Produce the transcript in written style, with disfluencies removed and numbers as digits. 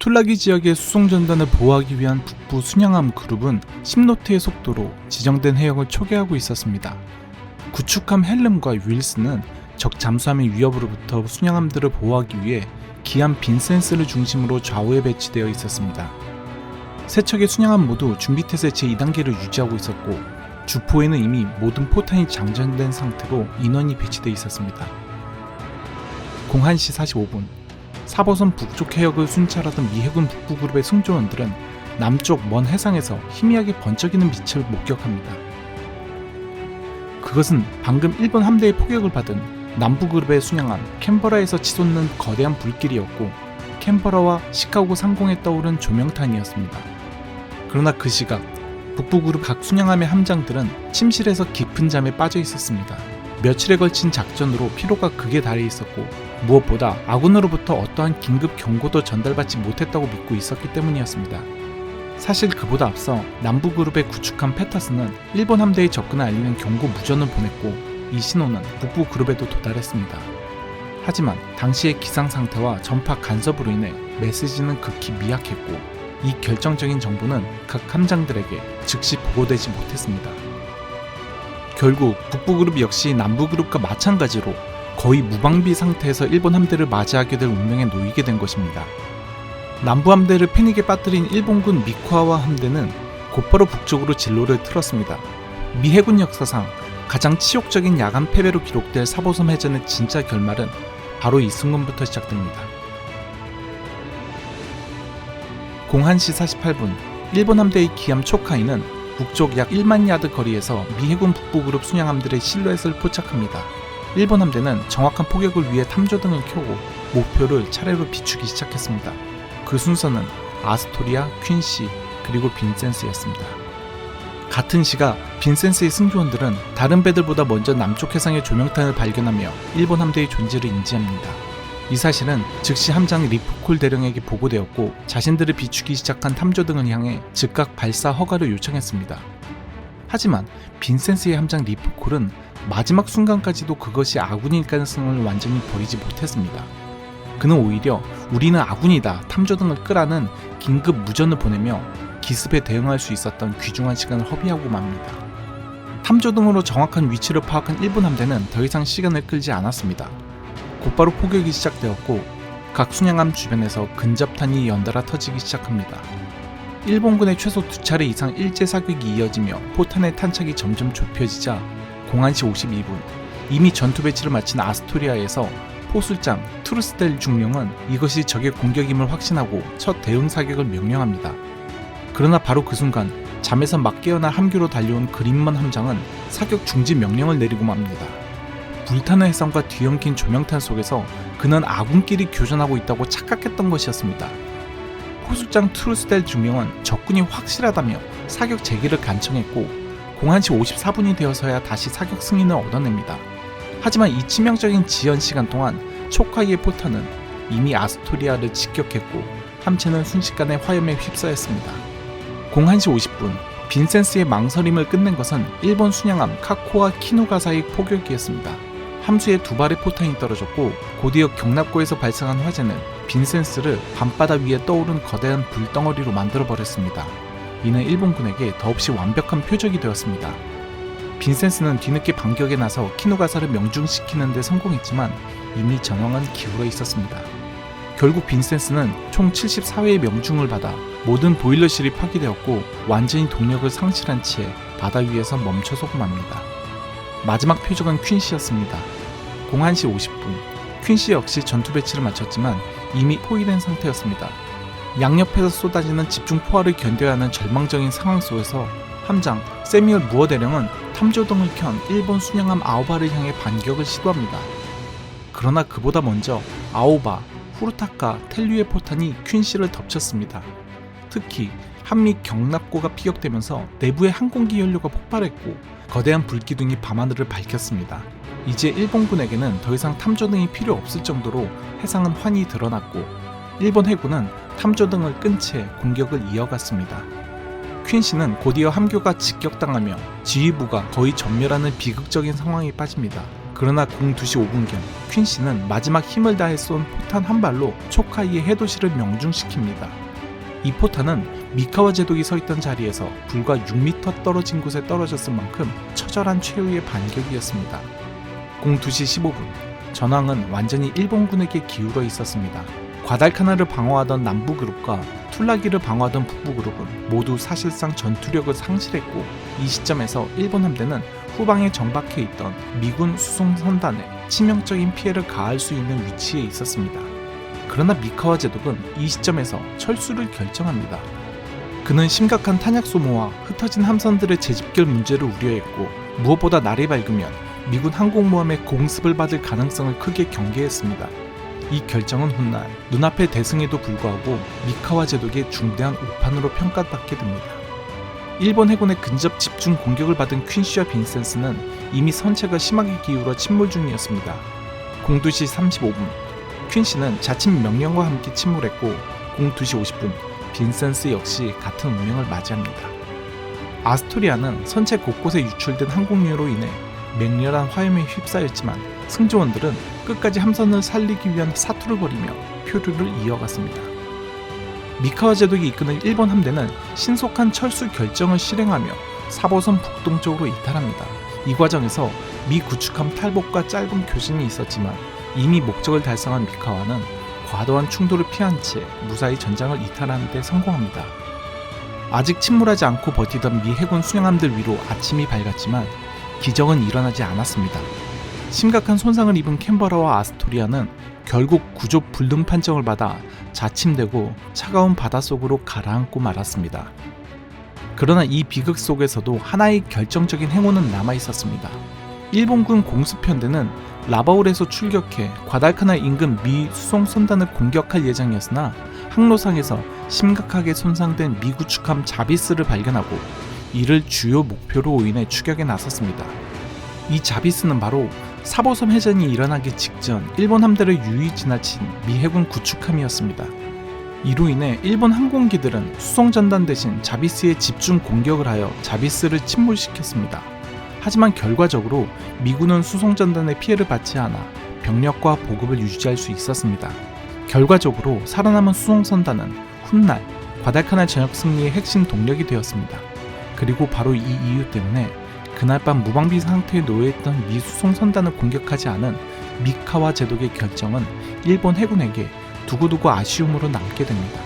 툴라기 지역의 수송전단을 보호하기 위한 북부 순양함 그룹은 10노트의 속도로 지정된 해역을 초계하고 있었습니다. 구축함 헬름과 윌스는 적 잠수함의 위협으로부터 순양함들을 보호하기 위해 기함 빈센스를 중심으로 좌우에 배치되어 있었습니다. 세 척의 순양함 모두 준비태세 제2단계를 유지하고 있었고 주포에는 이미 모든 포탄이 장전된 상태로 인원이 배치되어 있었습니다. 01시 45분 사보선 북쪽 해역을 순찰하던 미 해군 북부그룹의 승조원들은 남쪽 먼 해상에서 희미하게 번쩍이는 빛을 목격합니다. 그것은 방금 일본 함대의 포격을 받은 남부그룹의 순양함 캔버라에서 치솟는 거대한 불길이었고 캔버라와 시카고 상공에 떠오른 조명탄이었습니다. 그러나 그 시각 북부그룹 각 순양함의 함장들은 침실에서 깊은 잠에 빠져 있었습니다. 며칠에 걸친 작전으로 피로가 극에 달해 있었고 무엇보다 아군으로부터 어떠한 긴급 경고도 전달받지 못했다고 믿고 있었기 때문이었습니다. 사실 그보다 앞서 남부그룹의 구축함 페터스는 일본 함대의 접근을 알리는 경고 무전을 보냈고 이 신호는 북부그룹에도 도달했습니다. 하지만 당시의 기상 상태와 전파 간섭으로 인해 메시지는 극히 미약했고 이 결정적인 정보는 각 함장들에게 즉시 보고되지 못했습니다. 결국 북부그룹 역시 남부그룹과 마찬가지로 거의 무방비 상태에서 일본 함대를 맞이하게 될 운명에 놓이게 된 것입니다. 남부 함대를 패닉에 빠뜨린 일본군 미쿠하와 함대는 곧바로 북쪽으로 진로를 틀었습니다. 미 해군 역사상 가장 치욕적인 야간 패배로 기록될 사보섬 해전의 진짜 결말은 바로 이 순간부터 시작됩니다. 01시 48분 일본 함대의 기함 초카이는 북쪽 약 1만 야드 거리에서 미 해군 북부그룹 순양함들의 실루엣을 포착합니다. 일본 함대는 정확한 포격을 위해 탐조등을 켜고 목표를 차례로 비추기 시작했습니다. 그 순서는 아스토리아, 퀸시, 그리고 빈센스였습니다. 같은 시각 빈센스의 승조원들은 다른 배들보다 먼저 남쪽 해상의 조명탄을 발견하며 일본 함대의 존재를 인지합니다. 이 사실은 즉시 함장 리프콜 대령에게 보고되었고 자신들을 비추기 시작한 탐조등을 향해 즉각 발사 허가를 요청했습니다. 하지만 빈센스의 함장 리프콜은 마지막 순간까지도 그것이 아군일 가능성을 완전히 버리지 못했습니다. 그는 오히려 우리는 아군이다 탐조등을 끄라는 긴급 무전을 보내며 기습에 대응할 수 있었던 귀중한 시간을 허비하고 맙니다. 탐조등으로 정확한 위치를 파악한 일본 함대는 더 이상 시간을 끌지 않았습니다. 곧바로 포격이 시작되었고 각 순양함 주변에서 근접탄이 연달아 터지기 시작합니다. 일본군의 최소 2차례 이상 일제 사격이 이어지며 포탄의 탄착이 점점 좁혀지자 01시 52분 이미 전투 배치를 마친 아스토리아에서 포술장 투르스텔 중령은 이것이 적의 공격임을 확신하고 첫 대응 사격을 명령합니다. 그러나 바로 그 순간 잠에서 막 깨어나 함교로 달려온 그린먼 함장은 사격 중지 명령을 내리고 맙니다. 불타는 해상과 뒤엉킨 조명탄 속에서 그는 아군끼리 교전하고 있다고 착각했던 것이었습니다. 포술장 투르스텔 중령은 적군이 확실하다며 사격 재개를 간청했고 01시 54분이 되어서야 다시 사격 승인을 얻어냅니다. 하지만 이 치명적인 지연 시간 동안 초카이의 포탄은 이미 아스토리아를 직격했고 함체는 순식간에 화염에 휩싸였습니다. 01시 50분 빈센스의 망설임을 끝낸 것은 일본 순양함 카코와 키누가사의 포격이었습니다. 함수에 2발의 포탄이 떨어졌고 곧이어 경납고에서 발생한 화재는 빈센스를 밤바다 위에 떠오른 거대한 불덩어리로 만들어버렸습니다. 이는 일본군에게 더없이 완벽한 표적이 되었습니다. 빈센스는 뒤늦게 반격에 나서 키누가사를 명중시키는 데 성공했지만 이미 전황은 기울어 있었습니다. 결국 빈센스는 총 74회의 명중을 받아 모든 보일러실이 파괴되었고 완전히 동력을 상실한 채 바다 위에서 멈춰서고 맙니다. 마지막 표적은 퀸시였습니다. 01시 50분 퀸시 역시 전투 배치를 마쳤지만 이미 포위된 상태였습니다. 양옆에서 쏟아지는 집중 포화를 견뎌야 하는 절망적인 상황 속에서 함장 세미얼 무어 대령은 탐조등을 켠 일본 순양함 아오바를 향해 반격을 시도합니다. 그러나 그보다 먼저 아오바, 후르타카, 텔류의 포탄이 퀸시를 덮쳤습니다. 특히 한미 경납고가 피격되면서 내부의 항공기 연료가 폭발했고 거대한 불기둥이 밤하늘을 밝혔습니다. 이제 일본군에게는 더 이상 탐조등이 필요 없을 정도로 해상은 환히 드러났고 일본 해군은 탐조등을 끈 채 공격을 이어갔습니다. 퀸시는 곧이어 함교가 직격당하며 지휘부가 거의 전멸하는 비극적인 상황에 빠집니다. 그러나 02시 5분경 퀸시는 마지막 힘을 다해 쏜 포탄 한 발로 촉하이의 해도시를 명중시킵니다. 이 포탄은 미카와 제독이 서 있던 자리에서 불과 6m 떨어진 곳에 떨어졌을 만큼 처절한 최후의 반격이었습니다. 02시 15분 전황은 완전히 일본군에게 기울어 있었습니다. 과달카나를 방어하던 남부 그룹과 툴라기를 방어하던 북부 그룹은 모두 사실상 전투력을 상실했고, 이 시점에서 일본 함대는 후방에 정박해 있던 미군 수송 선단에 치명적인 피해를 가할 수 있는 위치에 있었습니다. 그러나 미카와 제독은 이 시점에서 철수를 결정합니다. 그는 심각한 탄약 소모와 흩어진 함선들의 재집결 문제를 우려했고, 무엇보다 날이 밝으면 미군 항공모함의 공습을 받을 가능성을 크게 경계했습니다. 이 결정은 훗날 눈앞의 대승에도 불구하고 미카와 제독의 중대한 오판으로 평가받게 됩니다. 일본 해군의 근접 집중 공격을 받은 퀸시와 빈센스는 이미 선체가 심하게 기울어 침몰 중이었습니다. 02시 35분 퀸시는 자침 명령과 함께 침몰했고, 02시 50분 빈센스 역시 같은 운명을 맞이합니다. 아스토리아는 선체 곳곳에 유출된 항공유로 인해 맹렬한 화염에 휩싸였지만 승조원들은 끝까지 함선을 살리기 위한 사투를 벌이며 표류를 이어갔습니다. 미카와 제독이 이끄는 일본 함대는 신속한 철수 결정을 실행하며 사보선 북동쪽으로 이탈합니다. 이 과정에서 미 구축함 탈복과 짧은 교신이 있었지만 이미 목적을 달성한 미카와는 과도한 충돌을 피한 채 무사히 전장을 이탈하는 데 성공합니다. 아직 침몰하지 않고 버티던 미 해군 수영함들 위로 아침이 밝았지만 기적은 일어나지 않았습니다. 심각한 손상을 입은 캔버라와 아스토리아는 결국 구조 불능 판정을 받아 자침되고 차가운 바닷속으로 가라앉고 말았습니다. 그러나 이 비극 속에서도 하나의 결정적인 행운은 남아있었습니다. 일본군 공습편대는 라바울에서 출격해 과달카나 인근 미 수송선단을 공격할 예정이었으나 항로상에서 심각하게 손상된 미 구축함 자비스를 발견하고 이를 주요 목표로 오인해 추격에 나섰습니다. 이 자비스는 바로 사보섬 해전이 일어나기 직전 일본 함대를 유유히 지나친 미 해군 구축함이었습니다. 이로 인해 일본 항공기들은 수송전단 대신 자비스에 집중 공격을 하여 자비스를 침몰시켰습니다. 하지만 결과적으로 미군은 수송전단의 피해를 받지 않아 병력과 보급을 유지할 수 있었습니다. 결과적으로 살아남은 수송선단은 훗날 과달카날 전역 승리의 핵심 동력이 되었습니다. 그리고 바로 이 이유 때문에 그날 밤 무방비 상태에 놓여있던 미 수송선단을 공격하지 않은 미카와 제독의 결정은 일본 해군에게 두고두고 아쉬움으로 남게 됩니다.